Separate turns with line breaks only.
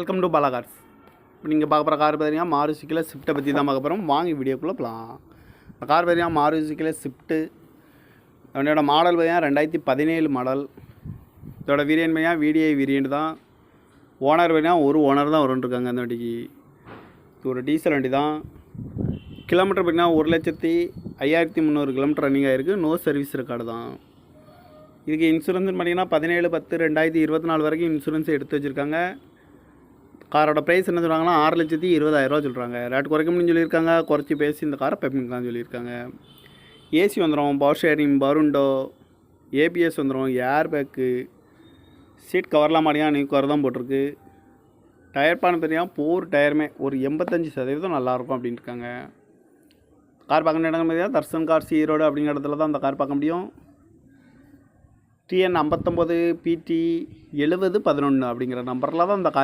Welcome to Bala cars. இப்போ நீங்கள் பார்க்க போகிற கார் பார்த்தீங்கன்னா மாருதியில் ஸ்விஃப்ட்டை பற்றி தான் பார்க்க போகிறோம். வாங்கி வீடியோக்குள்ளே போகலாம். இந்த கார் பார்த்தீங்கன்னா மாருதியில் ஸ்விஃப்ட்டு. அதனோட மாடல் பார்த்தீங்கன்னா 2017 மாடல். இதோட வேரியன்ட் பார்த்தீங்கன்னா VDI வேரியன்ட் தான். ஓனர் பார்த்தீங்கன்னா ஒரு ஓனர் தான் வரும்ன்ருக்காங்க அந்த வண்டிக்கு. இது ஒரு டீசல் வண்டி தான். கிலோமீட்டர் பார்த்தீங்கன்னா 1,05,300 கிலோமீட்டர் ரன்னிங் ஆகிருக்கு. நோ சர்வீஸ் ரெக்கார்டு தான். இதுக்கு இன்சூரன்ஸ்னு பார்த்தீங்கன்னா 17/10/2024 வரைக்கும் இன்சூரன்ஸ் எடுத்து வச்சுருக்காங்க. காரோட ப்ரைஸ் என்ன சொல்கிறாங்கன்னா 6,20,000 சொல்கிறாங்க. ரேட் குறைக்க முடியும்னு சொல்லியிருக்காங்க. குறைச்சி பேசி இந்த காரை பெப்பிங்கலாம் சொல்லியிருக்காங்க. ஏசி வந்துடும், பவர் ஷேரிங், பருண்டோ, ABS வந்துடும், ஏர் பேக்கு, சீட் கவர்லாம் மாட்டியா நியூ கவர் தான் போட்டிருக்கு. டயர் பான் பார்த்தீங்கன்னா 4 டயருமே ஒரு 85% நல்லாயிருக்கும் அப்படின்ட்டு இருக்காங்க. கார் பார்க்க வேண்டிய இடங்கள் பார்த்தீங்கன்னா தர்சன் கார்ஸ் ஈரோடு அப்படிங்கிற இடத்துல தான் அந்த கார் பார்க்க முடியும். TN 59 PT 7011 அப்படிங்கிற நம்பரில் தான் இந்த கார்